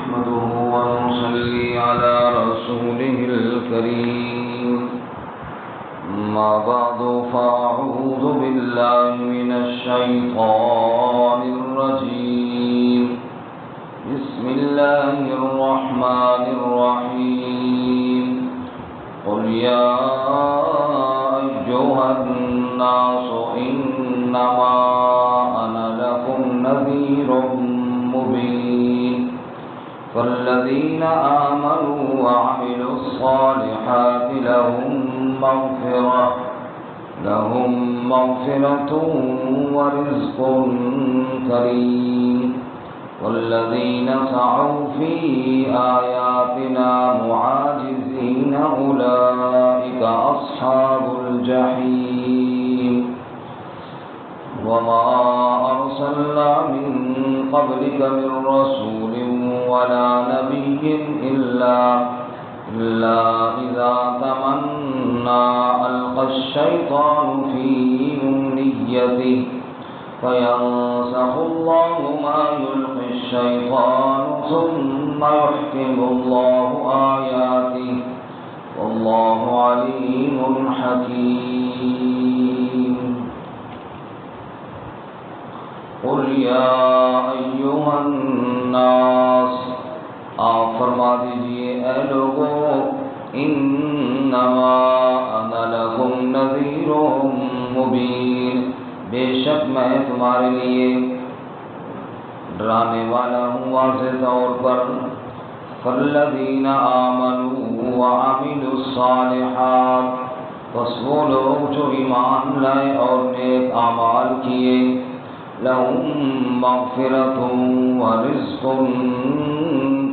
نحمده ونصلي على رسوله الكريم ما بعد فأعوذ بالله من الشيطان الرجيم بسم الله الرحمن الرحيم قل يا أيها الناس إنما أنا لكم نذير مبين فالذين آمنوا وعملوا الصالحات لهم مغفرة ورزق كريم والذين سعوا في آياتنا معاجزين أولئك أصحاب الجحيم وما أرسلنا من قبلك من رسول ولا نبي إلا إذا تمنى ألقى الشيطان في أمنيته فينسخ الله ما يلقي الشيطان ثم يحكم الله آياته والله عليم حكيم قل يا أيها الناس آپ فرما دیجئے اے لوگو انما انا لکم نذیر مبین بے شک میں تمہارے لیے ڈرانے والا ہوں واضح طور پر فالذین آمنوا وعملوا الصالحات پس وہ لوگ جو ایمان لائے اور نیک اعمال کیے لہم مغفرۃ ورزق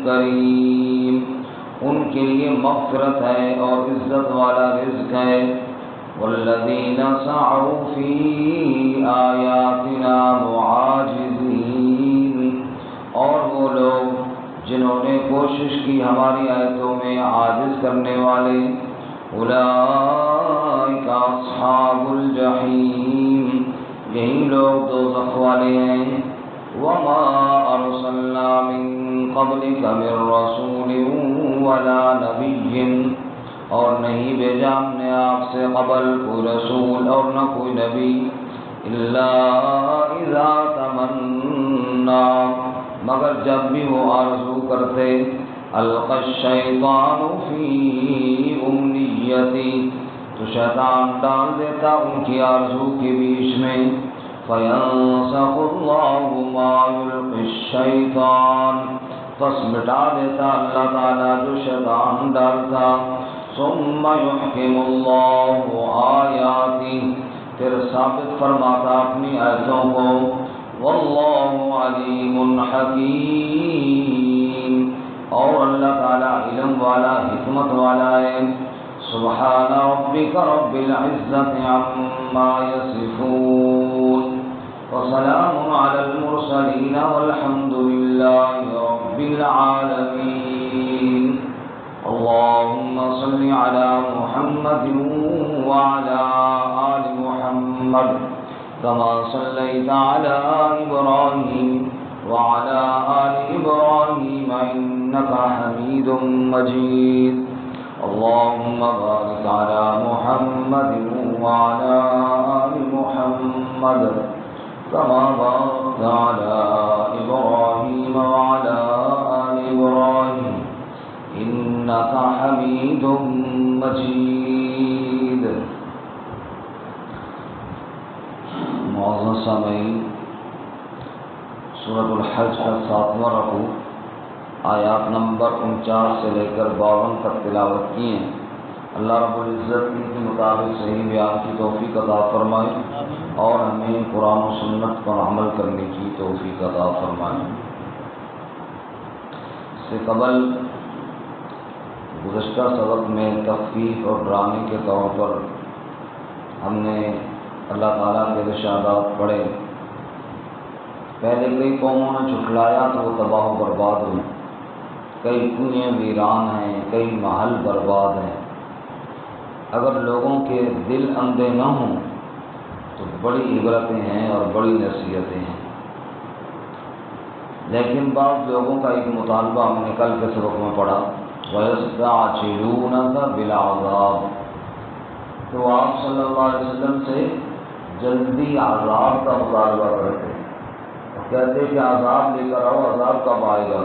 کریم ان کے لیے مغفرت ہے اور عزت والا رزق ہے والذین سعوا فی آیاتنا معاجزین اور وہ لوگ جنہوں نے کوشش کی ہماری آیتوں میں عاجز کرنے والے اولئک اصحاب الجحیم یہی لوگ دوزخ والے ہیں وما ارسلنا من قبلك من رسول ولا نبی اور نہیں بھیجا ہم نے آپ سے قبل کوئی رسول اور نہ کوئی نبی الا اذا تمنا مگر جب بھی وہ آرزو کرتے القى الشیطان فی امنیتی تو شیطان ڈال دیتا ان کی آرزو کے بیچ میں فینسخ اللہ ما یلقی الشیطان پس مٹا دیتا اللہ تعالیٰ جو شیطان ڈالتا ثم یحکم اللہ آیاتی پھر ثابت فرماتا اپنی آیتوں کو واللہ علیم حکیم اور اللہ تعالیٰ علم والا حکمت والا ہے سبحان ربک رب العزت عما یصفون وسلام على المرسلين والحمد لله رب العالمين اللهم صل على محمد وعلى آل محمد كما صليت على إبراهيم وعلى آل إبراهيم إنك حميد مجيد اللهم بارك على محمد وعلى آل محمد كما باركت على إبراهيم وعلى آل إبراهيم إنك حميد مجيد معزز سامعین سورۃ الحج کا 7واں رکوع آیات نمبر 49 سے لے کر 52 تک تلاوت کی ہیں اللہ رب العزت کے مطابق صحیح بیان کی توفیق عطا فرمائے اور ہمیں قرآن و سنت پر عمل کرنے کی توفیق عطا فرمائے اس سے قبل گزشتہ سبق میں تخفیف اور ڈرانے کے طور پر ہم نے اللہ تعالیٰ کے ارشادات پڑھے پہلے کئی قوموں نے جھٹلایا تو وہ تباہ و برباد ہوئی کئی کنویں ویران ہیں کئی محل برباد ہیں اگر لوگوں کے دل اندھے نہ ہوں تو بڑی عبرتیں ہیں اور بڑی نصیحتیں ہیں لیکن بعض لوگوں کا ایک مطالبہ ہم نے کل کے سبق میں پڑھا، وَيَسْتَعْجِلُونَكَ بِالْعَذَابِ، تو آپ صلی اللہ علیہ وسلم سے جلدی عذاب کا مطالبہ کرتے اور کہتے کہ عذاب لے کر آؤ، عذاب کب آئے گا؟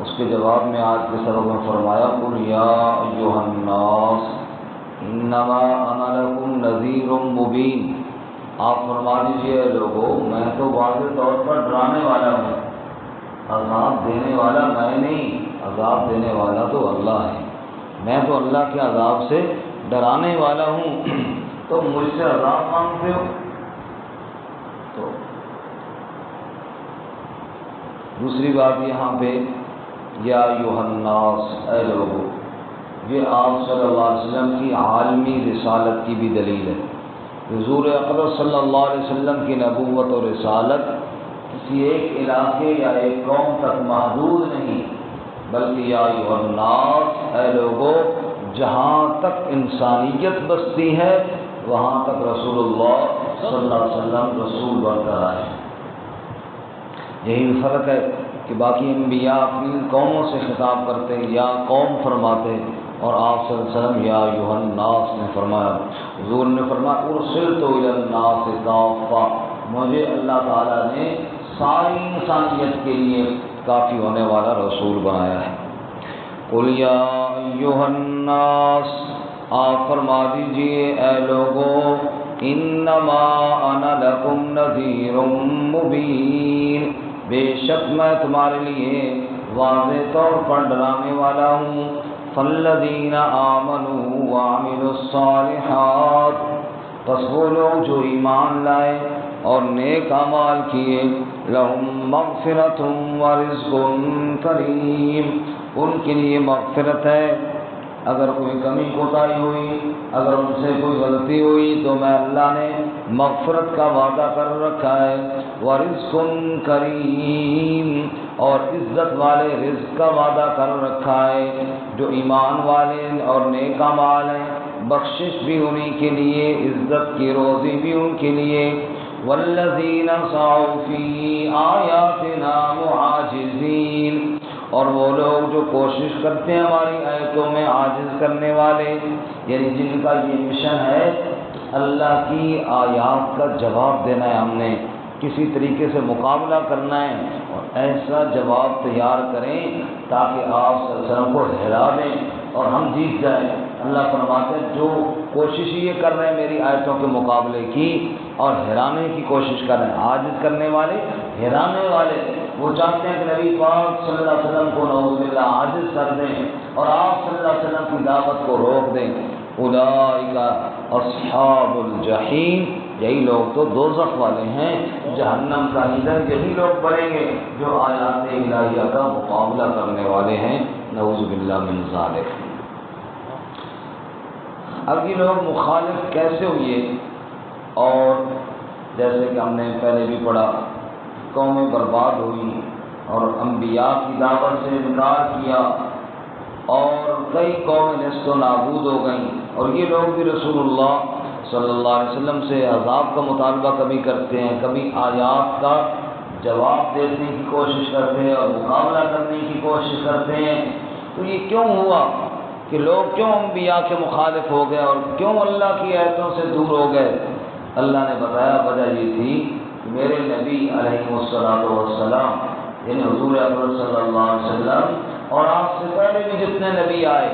اس کے جواب میں آج کے سبق میں فرمایا، قُلْ يَا أَيُّهَا النَّاسُ إِنَّمَا أَنَا لَكُمْ نَذِيرٌ مُبِينٌ، آپ فرما دیجیے اے لوگوں، میں تو واضح طور پر ڈرانے والا ہوں، عذاب دینے والا میں نہیں، عذاب دینے والا تو اللہ ہے، میں تو اللہ کے عذاب سے ڈرانے والا ہوں، تو مجھ سے عذاب مانگتے ہو؟ تو دوسری بات یہاں پہ یا ایھا الناس، اے لوگوں، یہ آپ صلی اللہ علیہ وسلم کی عالمی رسالت کی بھی دلیل ہے۔ حضور اقدس صلی اللہ علیہ وسلم کی نبوت اور رسالت کسی ایک علاقے یا ایک قوم تک محدود نہیں، بلکہ یا ایھا الناس، اے لوگوں، جہاں تک انسانیت بستی ہے وہاں تک رسول اللہ صلی اللہ علیہ وسلم رسول بن رہا ہے۔ یہی فرق ہے کہ باقی انبیاء اپنی قوموں سے خطاب کرتے یا قوم فرماتے، اور آپ صلی اللہ علیہ وسلم یا ایھا الناس نے فرمایا۔ حضور نے فرمایا ارسلت الی الناس کافہ، مجھے اللہ تعالیٰ نے ساری انسانیت کے لیے کافی ہونے والا رسول بنایا ہے۔ قل یا ایھا الناس، آپ فرما دیجئے اے لوگوں، انما انا لکم نذیر مبین، بے شک میں تمہارے لیے واضح طور پر ڈرانے والا ہوں۔ فالذین آمنوا وعملوا الصالحات، پس وہ لوگ جو ایمان لائے اور نیک اعمال کیے، لہم مغفرۃ ورزق کریم، ان کے لیے مغفرت ہے۔ اگر کوئی کمی کوتاہی ہوئی، اگر ان سے کوئی غلطی ہوئی تو میں اللہ نے مغفرت کا وعدہ کر رکھا ہے۔ ورزق کریم، اور عزت والے رزق کا وعدہ کر رکھا ہے۔ جو ایمان والے اور نیک اعمال ہیں، بخشش بھی انہی کے لیے، عزت کی روزی بھی ان کے لیے۔ والذین سعوا فی آیاتنا معاجزین، اور وہ لوگ جو کوشش کرتے ہیں ہماری آیتوں میں عاجز کرنے والے، یعنی جن کا یہ مشن ہے اللہ کی آیات کا جواب دینا ہے، ہم نے کسی طریقے سے مقابلہ کرنا ہے اور ایسا جواب تیار کریں تاکہ آپ صلی اللہ علیہ وسلم کو ہرا دیں اور ہم جیت جائیں۔ اللہ فرماتے ہیں جو کوشش یہ کر رہے ہیں میری آیتوں کے مقابلے کی اور ہرانے کی کوشش کر رہے ہیں، عاجز کرنے والے، ہرانے والے، وہ چاہتے ہیں کہ نبی پاک صلی اللہ علیہ وسلم کو نعوذ باللہ عاجز کر دیں اور آپ صلی اللہ علیہ وسلم کی دعوت کو روک دیں۔ اولئک اصحاب الجحیم، یہی لوگ تو دوزخ والے ہیں، جہنم کا ایندھن یہی لوگ بنیں گے جو آیات الہیہ کا مقابلہ کرنے والے ہیں، نعوذ باللہ من ذالک۔ اب یہ لوگ مخالف کیسے ہوئے؟ اور جیسے کہ ہم نے پہلے بھی پڑھا، قومیں برباد ہوئی اور انبیاء کی دعوت سے انکار کیا اور کئی قومیں نیست و نابود ہو گئیں، اور یہ لوگ بھی رسول اللہ صلی اللہ علیہ وسلم سے عذاب کا مطالبہ کبھی کرتے ہیں، کبھی آیات کا جواب دینے کی کوشش کرتے ہیں اور مقابلہ کرنے کی کوشش کرتے ہیں۔ تو یہ کیوں ہوا کہ لوگ کیوں انبیاء کے مخالف ہو گئے اور کیوں اللہ کی آیتوں سے دور ہو گئے؟ اللہ نے بتایا وجہ یہ تھی کہ میرے نبی علیہ السلام، یعنی حضور اکرم صلی اللہ علیہ وسلم اور آپ سے پہلے بھی جتنے نبی آئے،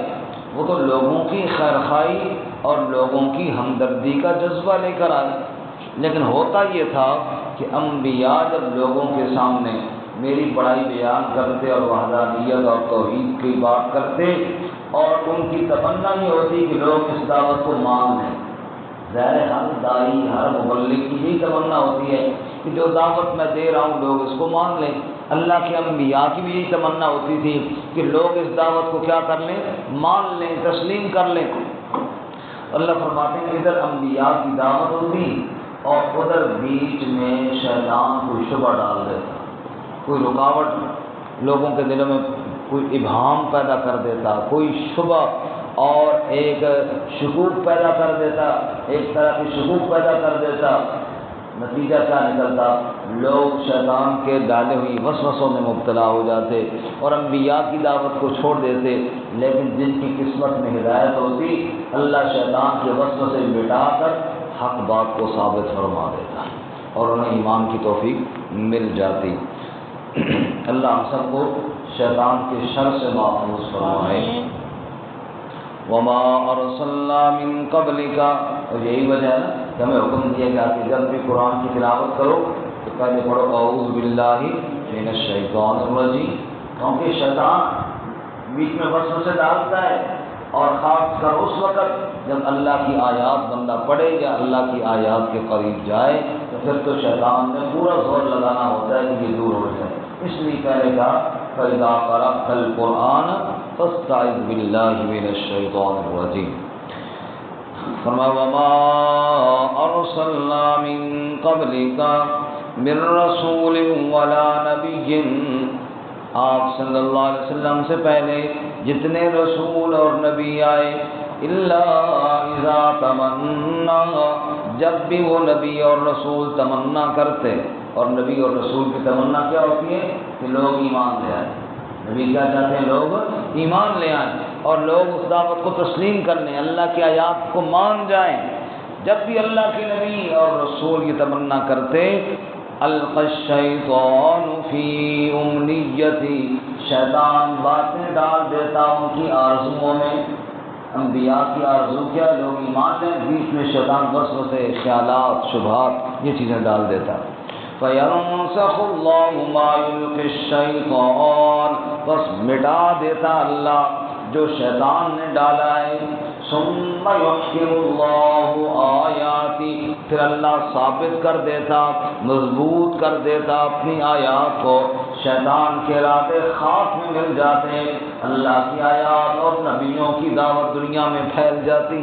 وہ تو لوگوں کی خیرخواہی اور لوگوں کی ہمدردی کا جذبہ لے کر آئے، لیکن ہوتا یہ تھا کہ انبیاء جب لوگوں کے سامنے میری بڑائی بیان کرتے اور وحدانیت اور توحید کی بات کرتے اور ان کی تمنا یہ ہوتی کہ لوگ اس دعوت کو مان لیں۔ ظاہر ہر داعی، ہر مبلغ کی یہی تمنا ہوتی ہے کہ جو دعوت میں دے رہا ہوں لوگ اس کو مان لیں۔ اللہ کے انبیاء کی بھی یہی تمنا ہوتی تھی کہ لوگ اس دعوت کو کیا کر لیں؟ مان لیں، تسلیم کر لیں۔ اللہ فرماتے ہیں ادھر انبیاء کی دعوت ہوتی اور ادھر بیچ میں شیطان کوئی شبہ ڈال دیتا، کوئی رکاوٹ لوگوں کے دلوں میں کوئی ابہام پیدا کر دیتا، کوئی شبہ اور ایک شکوک پیدا کر دیتا، ایک طرح کی شکوک پیدا کر دیتا۔ نتیجہ کیا نکلتا؟ لوگ شیطان کے ڈالے ہوئی وسوسوں میں مبتلا ہو جاتے اور انبیاء کی دعوت کو چھوڑ دیتے، لیکن جن کی قسمت میں ہدایت ہوتی اللہ شیطان کے وسوسے مٹا کر حق بات کو ثابت فرما دیتا اور انہیں ایمان کی توفیق مل جاتی۔ اللہ ہم سب کو شیطان کے شر سے محفوظ فرمائے۔ وما ارسلنا من قبلک، اور یہی وجہ ہے نا کہ ہمیں حکم دیا گیا کہ جب بھی قرآن کی تلاوت کرو تو پہلے پڑھو اعوذ باللہ من الشیطان الرجیم، کیونکہ شیطان بیچ میں وسوسے ڈالتا ہے، اور خاص کر اس وقت جب اللہ کی آیات بندہ پڑھے یا اللہ کی آیات کے قریب جائے تو پھر تو شیطان نے پورا زور لگانا ہوتا ہے کہ یہ دور ہو جائے۔ اس لیے پہلے کہا فَإِذَا قَرَأْتَ الْقُرْآنَ فَاسْتَعِذْ بِاللَّهِ مِنَ الشَّيْطَانِ الرَّجِيمِ۔ فرمایا وَمَا أَرْسَلْنَا مِن قَبْلِكَ مِن رَّسُولٍ وَلَا نَبِيٍّ، آپ صلی اللہ علیہ وسلم سے پہلے جتنے رسول اور نبی آئے الا اذا تمنا، جب بھی وہ نبی اور رسول تمنا کرتے، اور نبی اور رسول کی تمنا کیا ہوتی ہے کہ لوگ ایمان لے آئیں۔ نبی کیا چاہتے ہیں؟ لوگ ایمان لے آئیں اور لوگ اس دعوت کو تسلیم کر لیں، اللہ کی آیات کو مان جائیں۔ جب بھی اللہ کے نبی اور رسول کی تمنا کرتے القى الشیطان فی امنیتی، شیطان باتیں ڈال دیتا ان کی آرزوؤں میں۔ انبیاء کی آرزو کیا؟ لوگ ایمان لیں، بیچ میں شیطان وسوسے، خیالات، شبہات، یہ چیزیں ڈال دیتا۔ فَيَنْسَخُ اللَّهُ مَا يُلْقِي الشَّيْطَانُ، بس مٹا دیتا اللہ جو شیطان نے ڈالا ہے۔ ثُمَّ يُحْكِمُ اللَّهُ آيَاتِهِ، پھر اللہ ثابت کر دیتا، مضبوط کر دیتا اپنی آیات کو۔ شیطان کے ارادے خاک میں مل جاتے، اللہ کی آیات اور نبیوں کی دعوت دنیا میں پھیل جاتی۔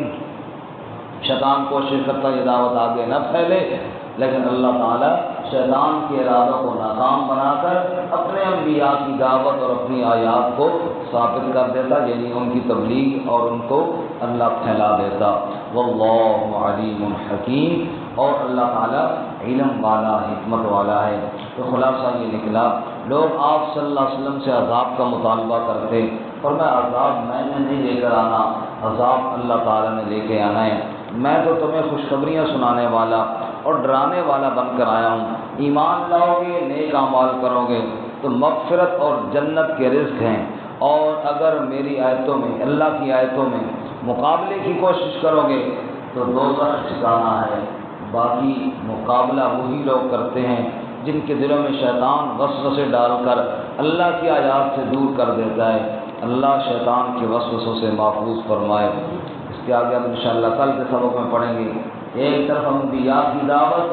شیطان کوشش کرتا یہ دعوت آگے نہ پھیلے، لیکن اللہ تعالیٰ شیطان کے ارادوں کو ناکام بنا کر اپنے انبیاء کی دعوت اور اپنی آیات کو ثابت کر دیتا، یعنی ان کی تبلیغ اور ان کو اللہ پھیلا دیتا۔ واللہ علیم حکیم، اور اللہ تعالیٰ علم والا، حکمت والا ہے۔ تو خلاصہ یہ نکلا، لوگ آپ صلی اللہ علیہ وسلم سے عذاب کا مطالبہ کرتے، فرمایا عذاب میں نے نہیں لے کر آنا، عذاب اللہ تعالیٰ نے لے کے آنا ہے۔ میں تو تمہیں خوشخبریاں سنانے والا اور ڈرانے والا بن کر آیا ہوں۔ ایمان لاؤ گے، نیک اعمال کرو گے تو مغفرت اور جنت کے رزق ہیں، اور اگر میری آیتوں میں، اللہ کی آیتوں میں مقابلے کی کوشش کرو گے تو دوزخ ٹھکانہ ہے۔ باقی مقابلہ وہی لوگ کرتے ہیں جن کے دلوں میں شیطان وسوسے ڈال کر اللہ کی آیات سے دور کر دیتا ہے۔ اللہ شیطان کے وسوسوں سے محفوظ فرمائے۔ اس کے آگے اب انشاءاللہ کل کے سبق میں پڑھیں گے، ایک طرف انبیاء کی دعوت،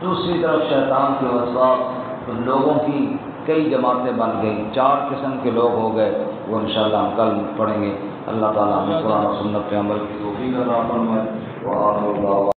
دوسری طرف شیطان کے وسواس، تو لوگوں کی کئی جماعتیں بن گئیں، 4 قسم کے لوگ ہو گئے، وہ انشاءاللہ ہم کل پڑھیں گے۔ اللہ تعالیٰ ہمیں قرآن و سنت پہ عمل کی توفیق عطا فرمائے۔